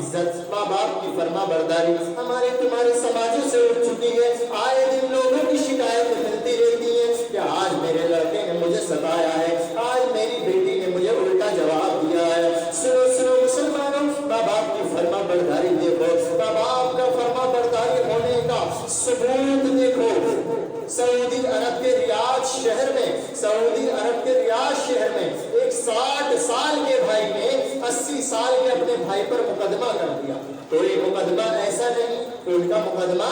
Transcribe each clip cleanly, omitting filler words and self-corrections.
इज्जत, माँ बाप की फर्मा बरदारी हमारे तुम्हारे समाजों से उठ चुकी है। आए दिन लोगों की शिकायतें मिलती रहती हैं कि आज मेरे लड़के ने मुझे सताया है, आज मेरी बेटी ने मुझे उल्टा जवाब दिया है। सुनो सुनो मुसलमानों, माँ बाप की फर्मा बरदारी देखो, माँ बाप का फर्मा बरदारी होने का सबूत देखो। सऊदी अरब के रियाद शहर में, सऊदी अरब के रियाद शहर में एक 60 साल के भाई ने 80 साल के अपने भाई पर मुकदमा कर दिया। कोई मुकदमा ऐसा नहीं, उनका मुकदमा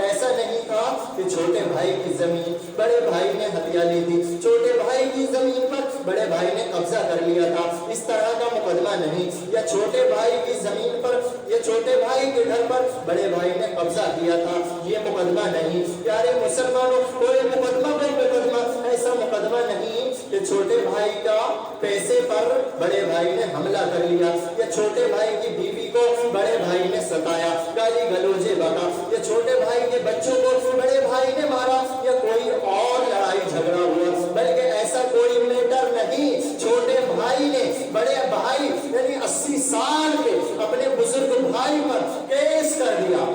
ऐसा नहीं था कि छोटे भाई की जमीन बड़े भाई ने हथिया ली थी, छोटे भाई की जमीन पर बड़े भाई ने कब्जा कर लिया था, इस तरह का मुकदमा नहीं। या छोटे भाई की जमीन पर या छोटे भाई के घर पर बड़े भाई ने कब्जा किया था, ये मुकदमा नहीं। प्यारे मुसलमानों, कोई मुकदमा ऐसा मुकदमा नहीं कि छोटे भाई का पैसे पर बड़े भाई ने हमला कर लिया, या छोटे भाई की बीवी को बड़े भाई ने सताया, गाली गलौजे बका, या छोटे भाई के बच्चों को बड़े भाई ने मारा, या कोई और लड़ाई झगड़ा हुआ। बल्कि ऐसा कोई मैटर नहीं, छोटे भाई ने बड़े भाई यानी 80 साल के अपने बुजुर्ग भाई पर केस कर दिया।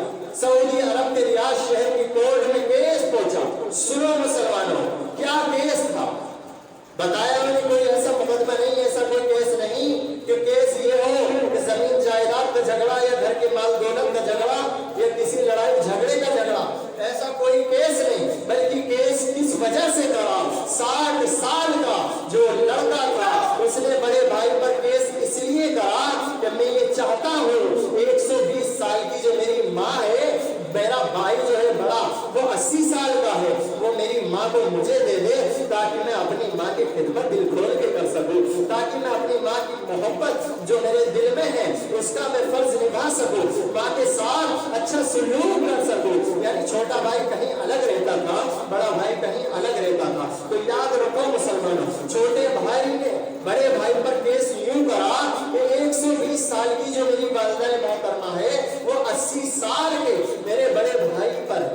सऊदी अरब के रियाद शहर की कोर्ट में केस पहुंचा। सुनो मुसलमानों, क्या केस था? बताया मैंने, कोई ऐसा मुकदमा नहीं, ऐसा कोई केस नहीं कि केस ये हो कि जमीन जायदाद का झगड़ा या घर के माल दौलत का झगड़ा या किसी लड़ाई झगड़े का झगड़ा, ऐसा कोई केस नहीं। बल्कि केस किस वजह से करा? 60 साल का जो लड़का था उसने बड़े भाई पर केस इसलिए करा कि मैं ये चाहता हूँ 120 साल की जो मेरी माँ है, मेरा भाई जो है बड़ा वो 80 साल का है, वो मेरी माँ को मुझे दे दे ताकि मैं अपनी माँ की खिदमत दिल खोल के कर सकूं, ताकि मैं अपनी माँ की मोहब्बत जो मेरे दिल में है उसका मैं फर्ज निभा सकूं, माँ के साथ अच्छा सलूक कर सकूं। यानी छोटा भाई कहीं अलग रहता था, बड़ा भाई कहीं अलग रहता था। तो याद रखो मुसलमानों, छोटे भाई ने बड़े भाई पर केस यूं करा कि 120 साल की जो मेरी वालिदा मोहतरमा है वो 80 साल के मेरे बड़े भाई पर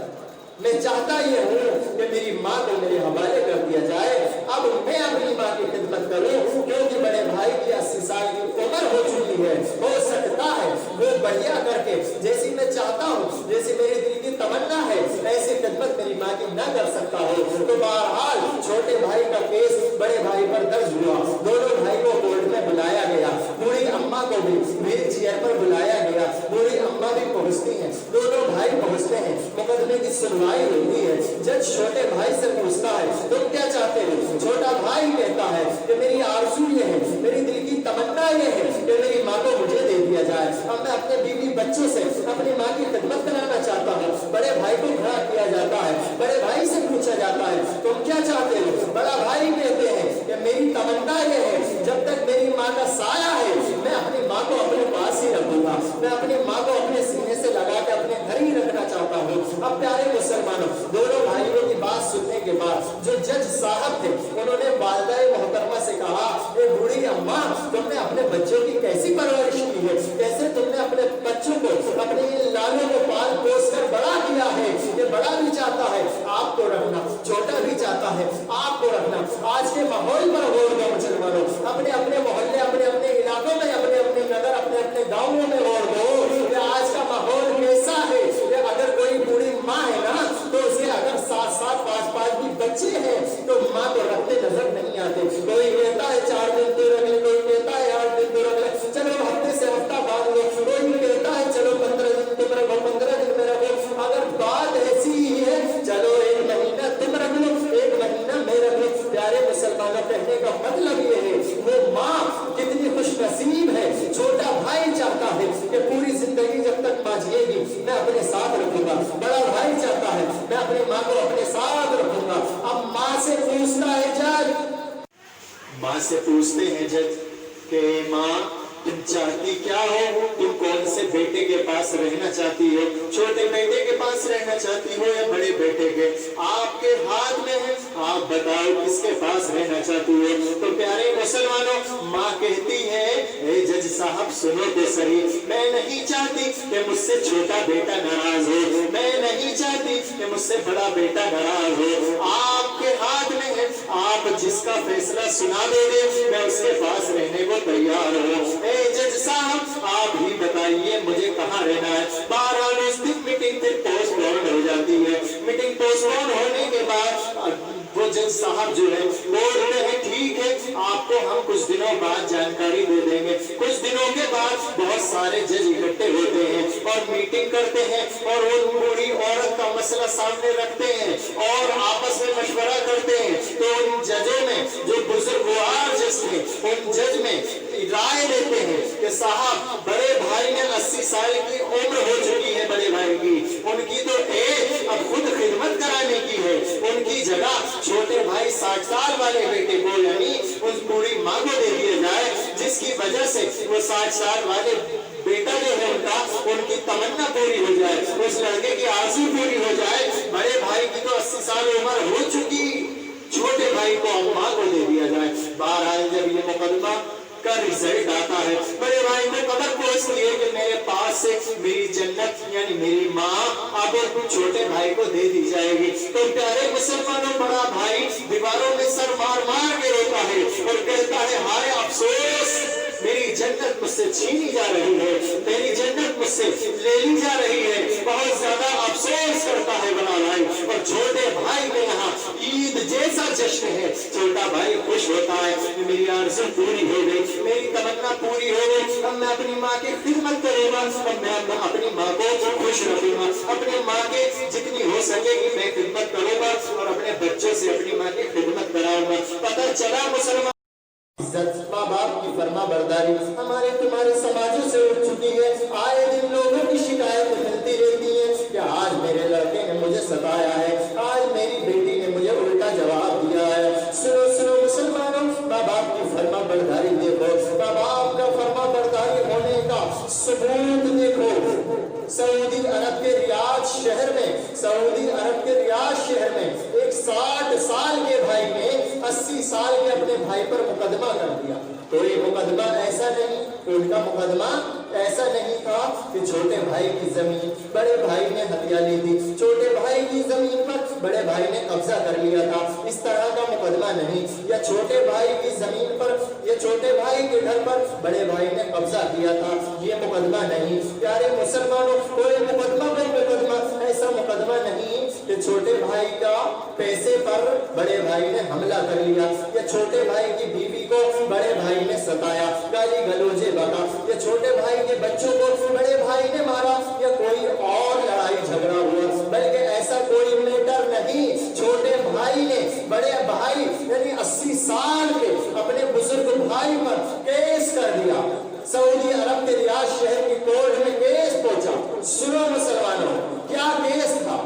मैं चाहता ये हूँ कि मेरी माँ को मेरे हवाले कर दिया जाए, अब मैं अपनी माँ की खिदमत करूँ, क्योंकि बड़े भाई की 80 साल की उम्र हो चुकी है। हो सकता है वो बढ़िया करके जैसी मैं चाहता हूँ, जैसी मेरे दिल की तमन्ना है, ऐसी खिदमत मेरी माँ की न कर सकता हो। तो बहरहाल छोटे भाई का केस बड़े भाई पर दर्ज हुआ, दोनों भाई को कोर्ट में बुलाया गया, बूढ़ी अम्मा को भी व्हील चेयर पर बुलाया गया, बूढ़ी अम्मा भी पहुँचती है, दोनों भाई पहुँचते हैं, मुकदमे की सुनवाई होती है। जज छोटे भाई से पूछता है तुम क्या चाहते हो? छोटा भाई कहता है कि मेरी आरज़ू ये है, मेरी दिल की तमन्ना ये है कि मेरी माँ को मुझे दे दिया जाए, अब मैं अपने बीवी बच्चों से अपनी माँ की खिदमत कराना चाहता हूँ। बड़े भाई को खड़ा किया जाता है, बड़े भाई से पूछा जाता है तुम क्या चाहते हो? बड़ा भाई कहते हैं कि मेरी तमन्ना ये है जब तक मेरी माँ का साया है मैं अपनी माँ को अपने पास ही रखूंगा, मैं अपनी माँ को अपने सीने से लगा के अपने घर ही रखना चाहता हूँ। अब प्यारे मुसलमानों, दोनों भाइयों की बात सुनने के बाद जो जज साहब थे उन्होंने वालिदा मोहतरमा से कहा, ये बूढ़ी अम्मा तुमने अपने बच्चों की कैसी परवरिश की है, कैसे तुमने अपने बच्चों को अपने लालों को पाल पोस कर बड़ा किया है, ये बड़ा भी चाहता है आपको रखना, छोटा भी चाहता है आपको रखना। आज के माहौल पर गौर दो मुसलमानों, अपने अपने मोहल्ले, अपने अपने इलाकों में, अपने अपने नगर, अपने अपने गाँवों में गौर दो कि आज का माहौल कैसा है। अगर कोई बूढ़ी माँ है ना तो उसे अगर 7-7, 5-5 भी बच्चे हैं तो माँ को रखते नजर नहीं आते। कोई कहता है 4 दिन तो रख ले, कोई कहता है 8 दिन तो रख ले, चलो हफ्ते से हफ्ता बांध लो, कोई कहता है चलो 15 दिन तुम रखो, 15 दिन में रखो। अगर बात ऐसी ही है चलो 1 महीना तुम रख लो, 1 महीना मैं रख लो। प्यारे मुसलमानों, कहने का मतलब ये है वो माँ कितनी खुशनसीब है। छोटा भाई चाहता है कि पूरी जिंदगी जब तक माँ जिएगी मैं अपने साथ रखूंगा, बड़ा भाई चाहता है मैं अपनी माँ को अपने साथ रखूंगा। अब माँ से पूछता है जज, माँ से पूछते हैं जज कि माँ तुम चाहती क्या हो, तुम कौन से बेटे के पास रहना चाहती हो? छोटे बेटे के पास रहना चाहती हो या बड़े बेटे के? आपके हाथ में है, आप बताओ किसके पास रहना चाहती हो? तो प्यारे मुसलमानों, माँ कहती है ए जज साहब सुनो तो सही, मैं नहीं चाहती चाहती कि मुझसे छोटा बेटा नाराज हो, मैं नहीं चाहती कि मुझसे बड़ा बेटा नाराज हो। आपके हाथ में है, आप जिसका फैसला सुना दोगे मैं उसके पास रहने को तैयार हूँ। ए जज साहब, आप ही बताइए मुझे कहाँ रहना है। 12 उस दिन मीटिंग फिर पोस्टपोन हो जाती है। मीटिंग पोस्टपोन होने के बाद वो जज साहब जो है बोलते हैं ठीक है, आपको हम कुछ दिनों बाद जानकारी दे देंगे। कुछ दिनों के बाद बहुत सारे जज इकट्ठे होते हैं और मीटिंग करते हैं और वो बूढ़ी औरत का मसला सामने रखते हैं और आपस में मशवरा करते हैं। तो उन जजों में जो बुजुर्गवार जज थे, उन जज में राय देते हैं कि साहब, बड़े भाई ने 80 साल की उम्र हो चुकी है, बड़े भाई की, उनकी तो एज अब खुद खिदमत कराने की है, उनकी जगह छोटे भाई 60 साल वाले बेटे को यानी उस बूढ़ी माँ को दे दिया जाए, जिसकी वजह से वो 60 साल वाले बेटा जो है उनकी तमन्ना पूरी हो जाए, उस लड़के की आरज़ू पूरी हो जाए। बड़े भाई की तो 80 साल उम्र हो चुकी, छोटे भाई को अम्मा को दे दिया जाए। बहरहाल जब ये मुकदमा का रिजल्ट आता है, बड़े भाई को खबर पहुंचती है कि मेरे पास से मेरी जन्नत यानी मेरी माँ अब छोटे भाई को दे दी जाएगी। तो प्यारे मुसलमानों, बड़ा भाई दीवारों में सर मार मार के रोता है और कहता है हाय अफसोस, मेरी जन्नत मुझसे छीनी जा रही है, मेरी जन्नत मुझसे ले ली जा रही है। बहुत ज्यादा अफसोस करता है बड़ा भाई। और छोटे भाई में यहाँ ईद जैसा जश्न है। छोटा भाई खुश होता है कि मेरी आरज़ू पूरी हो गई, मेरी तमन्ना पूरी हो गई, अब मैं अपनी माँ की खिदमत करूंगा, अब मैं अपनी माँ को खुश रखूंगा, अपनी माँ के जितनी हो सकेगी मैं खिदमत करूंगा और अपने बच्चों से अपनी माँ की खिदमत कराऊंगा। पता चला मुसलमान इज्जत माँ बाप की फर्मा बरदारी हमारे तुम्हारे समाजों से उठ चुकी है। आए दिन लोगों की शिकायत मिलती रहती है कि आज मेरे लड़के ने मुझे सताया है, आज मेरी बेटी ने मुझे उल्टा जवाब दिया है। सुनो सुनो मुसलमानों, माँ बाप की फर्मा बरदारी देखो, माँ बाप का फर्मा बरदारी होने का सबूत देखो। सऊदी अरब के रियाद शहर में, सऊदी अरब के रियाद शहर में एक 60 साल के भाई ने 80 साल के अपने भाई पर मुकदमा कर दिया। तो ये मुकदमा ऐसा नहीं, उनका मुकदमा ऐसा नहीं था कि छोटे भाई की जमीन बड़े भाई ने हथिया ली थी, छोटे भाई की जमीन पर बड़े भाई ने कब्जा कर लिया था, इस तरह का मुकदमा नहीं। या छोटे भाई की जमीन पर या छोटे भाई के घर पर बड़े भाई ने कब्जा किया था, ये मुकदमा नहीं। प्यारे मुसलमानों, कोई मुकदमा ऐसा मुकदमा नहीं कि छोटे भाई का पैसे पर बड़े भाई ने हमला कर लिया, या छोटे भाई की बीवी को बड़े भाई ने सताया, गाली गलौजे बका, या छोटे भाई के बच्चों को बड़े भाई ने मारा, या कोई और लड़ाई झगड़ा हुआ। बल्कि ऐसा कोई मैटर नहीं, छोटे भाई ने बड़े भाई यानी 80 साल के अपने बुजुर्ग भाई पर केस कर दिया। सऊदी अरब के रियाद शहर की कोर्ट में केस पहुंचा। सुनो मुसलमानों, क्या केस था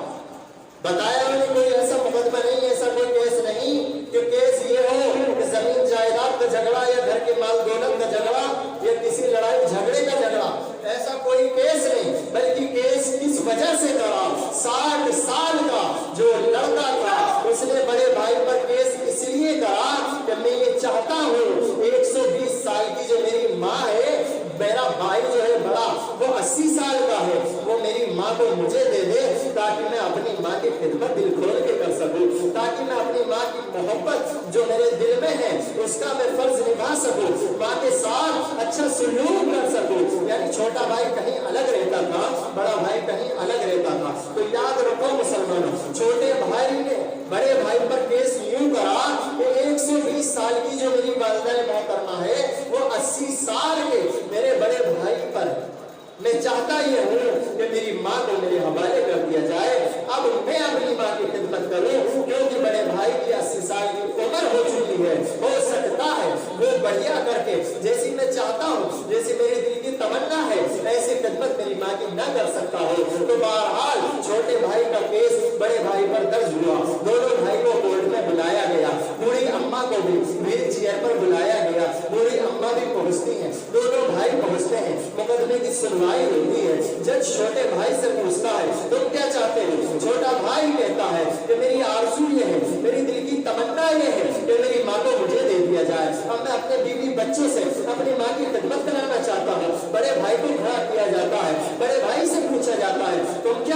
बताया मैंने, कोई ऐसा मुकदमा नहीं, ऐसा कोई केस नहीं कि केस ये हो कि जमीन जायदाद का झगड़ा या घर के माल दौलत का झगड़ा या किसी लड़ाई झगड़े का झगड़ा, ऐसा कोई केस नहीं। बल्कि केस किस वजह से करा, 60 साल का जो लड़का था उसने बड़े भाई पर केस इसलिए करा कि मैं ये चाहता हूँ 120 साल की जो मेरी माँ है, मेरा भाई जो है बड़ा वो 80 साल का है, वो मेरी माँ को मुझे दे दे ताकि मैं अपनी माँ की खिदमत दिल खोल के कर सकूं, ताकि मैं अपनी माँ की मोहब्बत जो मेरे दिल में है उसका मैं फर्ज निभा सकूं, माँ के साथ अच्छा सलूक कर सकूं। यानी छोटा भाई कहीं अलग रहता था, बड़ा भाई कहीं अलग रहता था। तो याद रखो मुसलमानों, छोटे भाई ने बड़े भाई पर केस यूं करा कि 120 साल की जो मेरी वालिदा मोहतरमा है वो 80 साल के मेरे बड़े भाई पर, मैं चाहता ये हूँ कि मेरी माँ को मेरे हवाले कर दिया जाए, अब मैं अपनी माँ की खिदमत करूँ, क्योंकि बड़े भाई की 80 साल की उम्र हो चुकी है। हो सकता है वो बढ़िया करके जैसी मैं चाहता हूँ, जैसी मेरे दिल की तमन्ना है, ऐसी खिदमत मेरी माँ की न कर सकता हो। तो बहरहाल छोटे भाई का केस बड़े भाई पर दर्ज हुआ, दोनों भाई को कोर्ट में बुलाया गया, बूढ़ी अम्मा को भी व्हील चेयर पर बुलाया गया, बूढ़ी अम्मा भी पहुँचती है, दोनों भाई पहुँचते हैं, मुकदमे की सुनवाई होती है। जज छोटे भाई से पूछता है तुम क्या चाहते हो? छोटा भाई कहता है कि मेरी आरज़ू ये है, मेरी दिल की तमन्ना ये है कि मेरी माँ को मुझे दे दिया जाए, अब मैं अपने बीवी बच्चों से अपनी माँ की खिदमत कराना चाहता हूँ। बड़े भाई को खड़ा किया जाता है, बड़े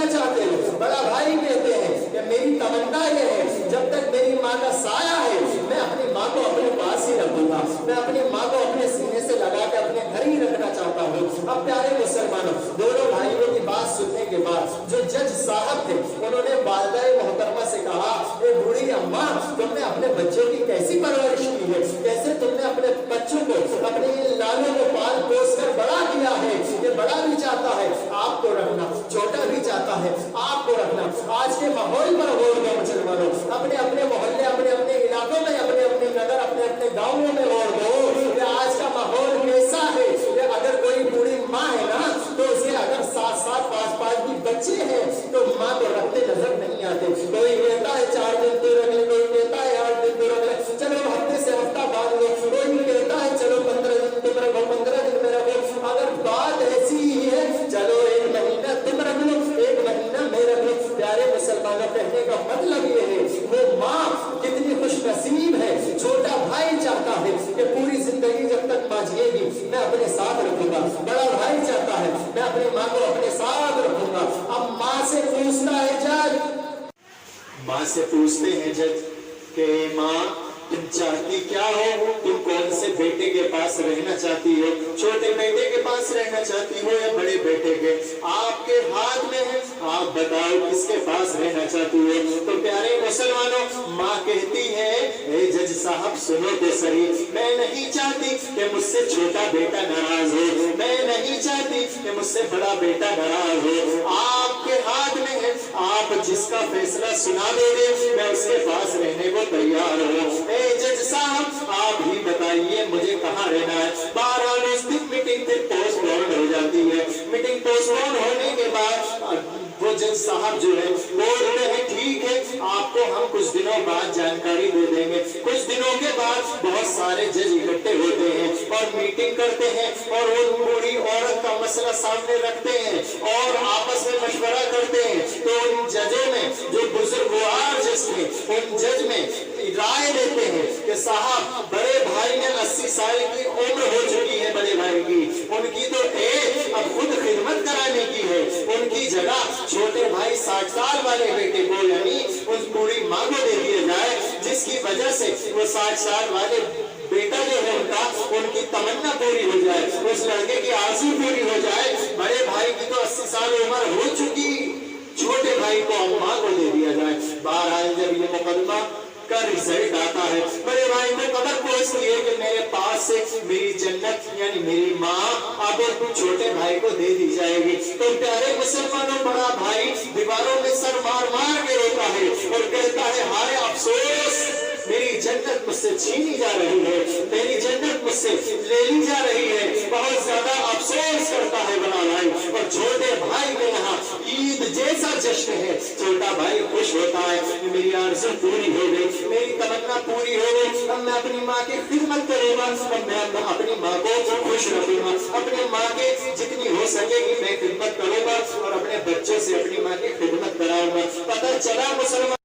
کیا چاہتے ہو؟ بڑا بھائی کہتے ہیں کہ میری تمنا یہ ہے جب تک میری ماں کا سایہ ہے میں اپنی ماں کو اپنے پاس ہی رکھوں گا، میں اپنی ماں کو اپنے سینے سے لگا کے اپنے گھر ہی رکھنا چاہتا ہوں۔ اب پیارے مسلمانوں، دونوں بھائیوں کی بات سننے کے بعد جو جج صاحب تھے انہوں نے والدہ محترمہ سے کہا، اے بوڑھی اماں، تم نے اپنے بچوں کی کیسی پرورش کی ہے، کیسے تم نے اپنے بچوں کو، اپنے لالوں کو پال پوس کر بڑا کیا ہے، یہ بڑا بھی چاہتا ہے آپ کو رکھنا، چھوٹا بھی چاہتا ہے آپ کو رکھنا۔ آج کے ماحول پر غور دو مسلمانوں، اپنے اپنے محلے، اپنے اپنے علاقوں میں، اپنے اپنے نگر، اپنے اپنے گاؤں میں غور دو کہ آج کا ماحول کیسا ہے۔ کہ اگر کوئی بوڑھی ماں ہے نا تو اسے اگر 7 5 کی بچے ہیں تو ماں کو رکھتے نظر نہیں آتے۔ کوئی کہتا ہے 4 دن تو رکھ لے، کوئی کہتا ہے 8 دن تو رکھ لے، چلو ہفتے سے ہفتہ بعد لو، کوئی کہتا ہے چلو 15 دن تم رکھو، 15 دن میں رکھو۔ اگر بات ایسی ہی ہے چلو 1 مہینہ تم رکھ لو، 1 مہینہ میں رکھ لو۔ پیارے مسلمانوں، کہنے کا مطلب یہ ہے وہ ماں کتنی خوش نصیب ہے۔ چھوٹا بھائی چاہتا ہے کہ پوری زندگی جب تک ماں جیے گی میں اپنے ساتھ رکھوں گا، بڑا بھائی چاہتا ہے میں اپنی ماں کو اپنے ساتھ رکھوں گا۔ اب ماں سے پوچھتا ہے جج، ماں سے پوچھتے ہیں جج کہ ماں تم چاہتی کیا ہو؟ تم کون سے بیٹے کے پاس رہنا چاہتی ہو؟ چھوٹے بیٹے کے پاس رہنا چاہتی ہو یا بڑے بیٹے کے؟ آپ کے ہاتھ میں ہے، آپ بتاؤ کس کے پاس رہنا چاہتی ہو؟ تو پیارے مسلمانوں، ماں کہتی ہے اے جج صاحب سنو تو صحیح، میں نہیں چاہتی کہ مجھ سے چھوٹا بیٹا ناراض ہو، میں نہیں چاہتی کہ مجھ سے بڑا بیٹا ناراض ہو۔ آپ کے ہاتھ میں ہے، آپ جس کا فیصلہ سنا دو گے میں اس کے پاس رہنے کو تیار ہوں۔ اے جج صاحب آپ ہی بتائیے مجھے کہاں رہنا ہے؟ بہرحال اس دن میٹنگ پھر پوسٹ پون ہو جاتی ہے۔ میٹنگ پوسٹ پون ہونے کے بعد وہ جج صاحب جو ہے بول رہے ہیں ٹھیک ہے آپ کو ہم کچھ دنوں بعد جانکاری دے دیں گے۔ کچھ دنوں کے بعد بہت سارے جج اکٹھے ہوتے ہیں اور میٹنگ کرتے ہیں اور وہ بوڑھی عورت کا مسئلہ سامنے رکھتے ہیں اور آپس میں مشورہ کرتے ہیں۔ تو ان ججوں میں جو بزرگوار جج تھے ان جج میں رائے دیتے ہیں کہ صاحب بڑے بھائی نے 80 سال کی عمر ہو چکی ہے، بڑے بھائی کی ان کی تو اب خود خدمت کرانے کی ہے، ان کی جگہ چھوٹے بھائی 60 سال والے بیٹے کو یعنی اس بوڑھی ماں کو دے دیا جائے، جس کی وجہ سے وہ 60 سال والے بیٹا جو ہے ان کی تمنا پوری ہو جائے، اس لڑکے کی آرزو پوری ہو جائے۔ بڑے بھائی کی تو 80 سال عمر ہو چکی، چھوٹے بھائی کو ماں کو دے دیا جائے۔ بہرحال جب یہ مقدمہ کا رزلٹ آتا ہے بڑے بھائی کو خبر پہنچتی ہے کہ میرے پاس سے میری جنت یعنی میری ماں اب چھوٹے بھائی کو دے دی جائے گی۔ تو پیارے مسلمانوں، بڑا بھائی دیواروں میں سر مار مار کے روتا ہے اور کہتا ہے ہائے افسوس، میری جنت مجھ سے چھینی جا رہی ہے، میری جنت مجھ سے لے لی جا رہی ہے، بہت زیادہ افسوس کرتا ہے بڑا بھائی۔ اور چھوٹے بھائی کے یہاں عید جیسا جشن ہے، چھوٹا بھائی خوش ہوتا ہے میری آرزو پوری ہو گئی، میری تمنا پوری ہو گئی، اب میں اپنی ماں کی خدمت کروں گا، اب میں اپنی ماں کو خوش رکھوں گا، اپنی ماں کے جتنی ہو سکے گی میں خدمت کروں گا اور اپنے بچوں سے اپنی ماں کی خدمت کراؤں گا۔ پتہ چلا مسلمان